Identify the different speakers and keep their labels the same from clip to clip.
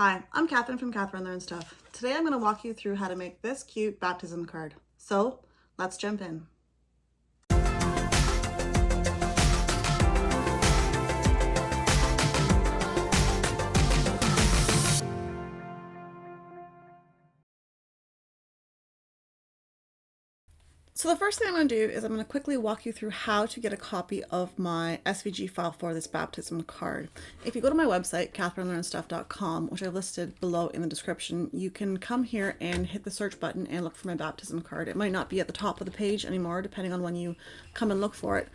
Speaker 1: Hi, I'm Catherine from Catherine Learns Stuff. Today I'm going to walk you through how to make this cute baptism card. So let's jump in. So the first thing I'm going to do is I'm going to quickly walk you through how to get a copy of my SVG file for this baptism card. If you go to my website, catherinelearnstuff.com, which I've listed below in the description, you can come here and hit the search button and look for my baptism card. It might not be at the top of the page anymore, depending on when you come and look for it.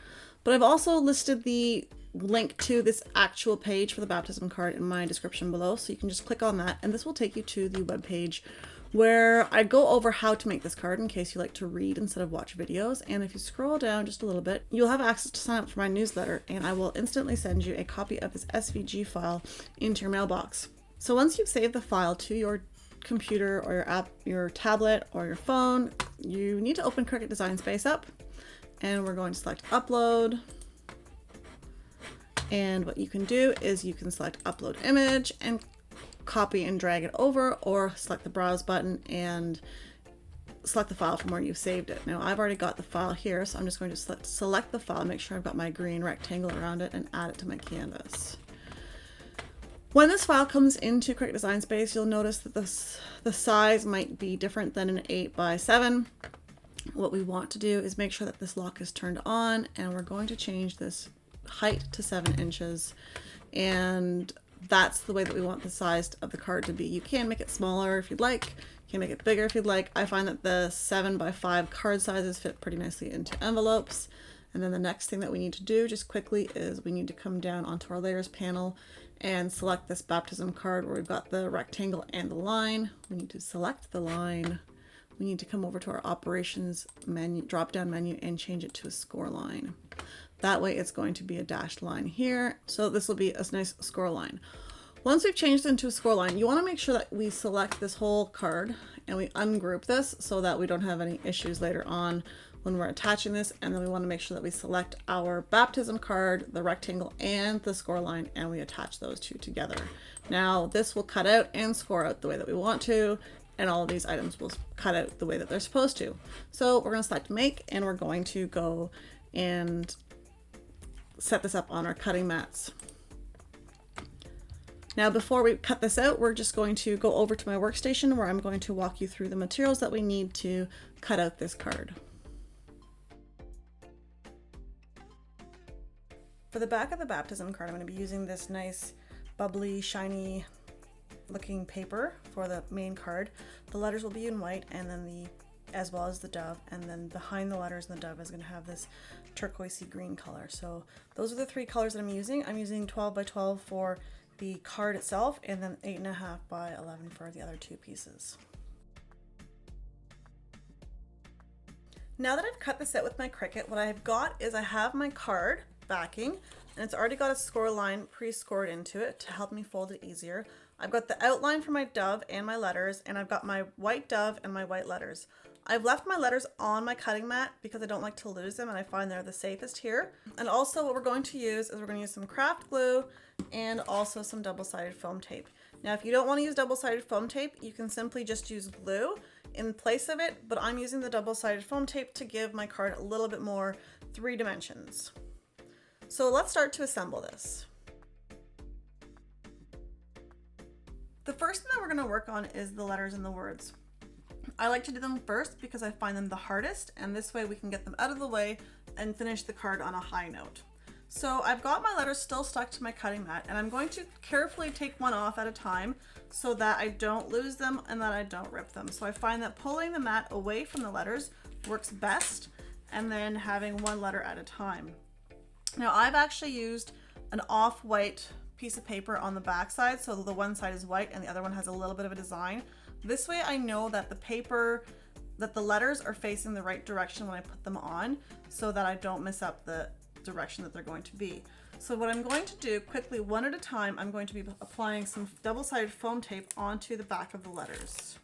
Speaker 1: But I've also listed the link to this actual page for the baptism card in my description below, so you can just click on that and this will take you to the web page where I go over how to make this card in case you like to read instead of watch videos. And if you scroll down just a little bit, you'll have access to sign up for my newsletter and I will instantly send you a copy of this SVG file into your mailbox. So once you've saved the file to your computer or your app, your tablet or your phone, you need to open Cricut Design Space up and we're going to select upload. And what you can do is you can select upload image and copy and drag it over, or select the browse button and select the file from where you saved it. Now I've already got the file here, so I'm just going to select the file, make sure I've got my green rectangle around it and add it to my canvas. When this file comes into Cricut Design Space, you'll notice that the size might be different than an 8x7. What we want to do is make sure that this lock is turned on, and we're going to change this height to 7 inches, and that's the way that we want the size of the card to be. You can make it smaller if you'd like, you can make it bigger if you'd like. I find that the 7x5 card sizes fit pretty nicely into envelopes. And then the next thing that we need to do just quickly is we need to come down onto our layers panel and select this baptism card where we've got the rectangle and the line. We need to select the line. We need to come over to our operations menu, drop down menu, and change it to a score line. That way it's going to be a dashed line here. So this will be a nice score line. Once we've changed it into a score line, you want to make sure that we select this whole card and we ungroup this so that we don't have any issues later on when we're attaching this. And then we want to make sure that we select our baptism card, the rectangle, and the score line, and we attach those two together. Now this will cut out and score out the way that we want to, and all of these items will cut out the way that they're supposed to. So we're going to select make, and we're going to go and set this up on our cutting mats. Now before we cut this out, we're just going to go over to my workstation where I'm going to walk you through the materials that we need to cut out this card. For the back of the baptism card, I'm going to be using this nice bubbly, shiny looking paper for the main card. The letters will be in white, and then as well as the dove, and then behind the letters and the dove is going to have this turquoisey green color. So those are the three colors that I'm using. I'm using 12x12 for the card itself, and then 8.5x11 for the other two pieces. Now that I've cut this out with my Cricut, what I've got is I have my card backing, and it's already got a score line pre-scored into it to help me fold it easier. I've got the outline for my dove and my letters, and I've got my white dove and my white letters. I've left my letters on my cutting mat because I don't like to lose them, and I find they're the safest here. And also what we're going to use is we're going to use some craft glue and also some double-sided foam tape. Now if you don't want to use double-sided foam tape, you can simply just use glue in place of it, but I'm using the double-sided foam tape to give my card a little bit more 3 dimensions. So let's start to assemble this. The first thing that we're going to work on is the letters and the words. I like to do them first because I find them the hardest, and this way we can get them out of the way and finish the card on a high note. So I've got my letters still stuck to my cutting mat, and I'm going to carefully take one off at a time so that I don't lose them and that I don't rip them. So I find that pulling the mat away from the letters works best, and then having one letter at a time. Now I've actually used an off-white piece of paper on the back side, so the one side is white and the other one has a little bit of a design. This way I know that the letters are facing the right direction when I put them on, so that I don't mess up the direction that they're going to be. So what I'm going to do quickly, one at a time, I'm going to be applying some double-sided foam tape onto the back of the letters.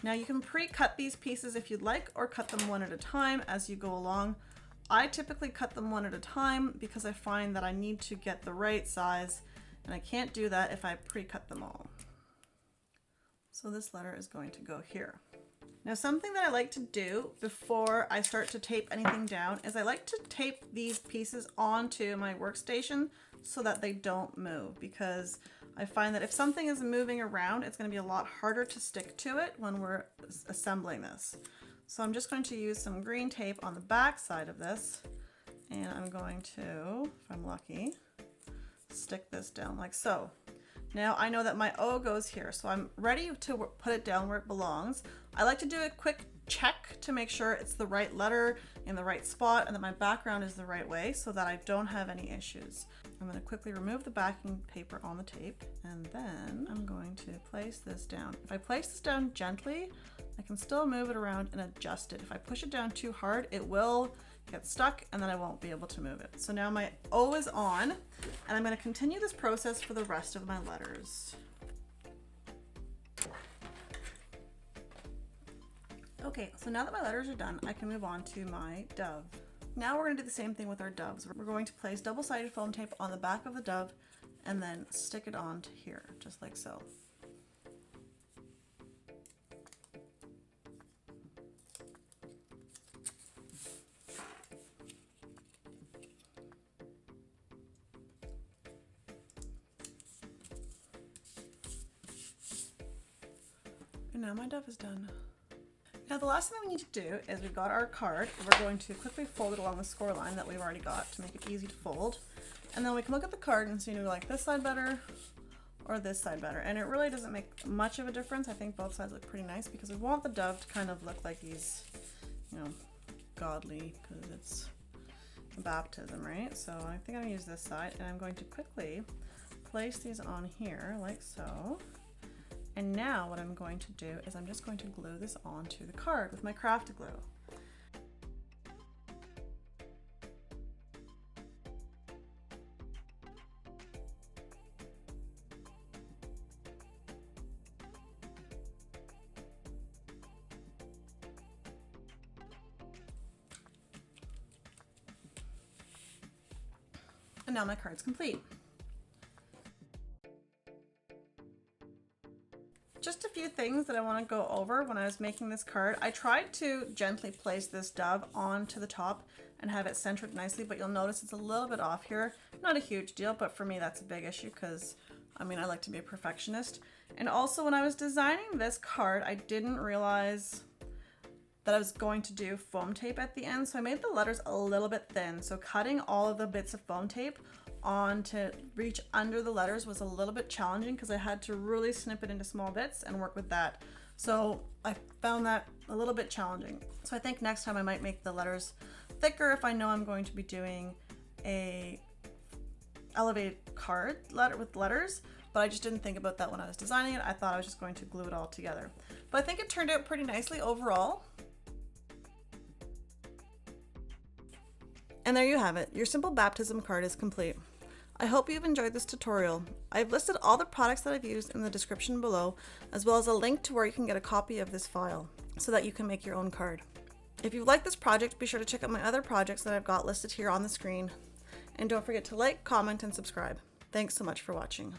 Speaker 1: Now you can pre-cut these pieces if you'd like, or cut them one at a time as you go along. I typically cut them one at a time because I find that I need to get the right size And I can't do that if I pre-cut them all. So this letter is going to go here. Now something that I like to do before I start to tape anything down is I like to tape these pieces onto my workstation so that they don't move, because I find that if something is moving around, it's going to be a lot harder to stick to it when we're assembling this. So I'm just going to use some green tape on the back side of this, and I'm going to, if I'm lucky, stick this down like so. Now I know that my O goes here, so I'm ready to put it down where it belongs. I like to do a quick check to make sure it's the right letter in the right spot and that my background is the right way so that I don't have any issues. I'm going to quickly remove the backing paper on the tape, and then I'm going to place this down. If I place this down gently, I can still move it around and adjust it. If I push it down too hard, it will get stuck and then I won't be able to move it. So now my O is on, and I'm going to continue this process for the rest of my letters. Okay, so now that my letters are done, I can move on to my dove. Now we're going to do the same thing with our doves. We're going to place double-sided foam tape on the back of the dove and then stick it onto here, just like so. And now my dove is done. Now the last thing we need to do is we've got our card. We're going to quickly fold it along the score line that we've already got to make it easy to fold. And then we can look at the card and see, do we like this side better or this side better? And it really doesn't make much of a difference. I think both sides look pretty nice because we want the dove to kind of look like he's, you know, godly, because it's a baptism, right? So I think I'm gonna use this side, and I'm going to quickly place these on here like so. And now what I'm going to do is I'm just going to glue this onto the card with my craft glue. And now my card's complete. Just a few things that I want to go over when I was making this card. I tried to gently place this dove onto the top and have it centered nicely, but you'll notice it's a little bit off here. Not a huge deal, but for me that's a big issue because, I mean, I like to be a perfectionist. And also when I was designing this card, I didn't realize that I was going to do foam tape at the end, so I made the letters a little bit thin. So cutting all of the bits of foam tape on to reach under the letters was a little bit challenging because I had to really snip it into small bits and work with that. So I found that a little bit challenging. So I think next time I might make the letters thicker if I know I'm going to be doing a elevated card letter with letters, but I just didn't think about that when I was designing it. I thought I was just going to glue it all together. But I think it turned out pretty nicely overall. And there you have it. Your simple baptism card is complete. I hope you've enjoyed this tutorial. I've listed all the products that I've used in the description below, as well as a link to where you can get a copy of this file so that you can make your own card. If you like this project, be sure to check out my other projects that I've got listed here on the screen. And don't forget to like, comment, and subscribe. Thanks so much for watching.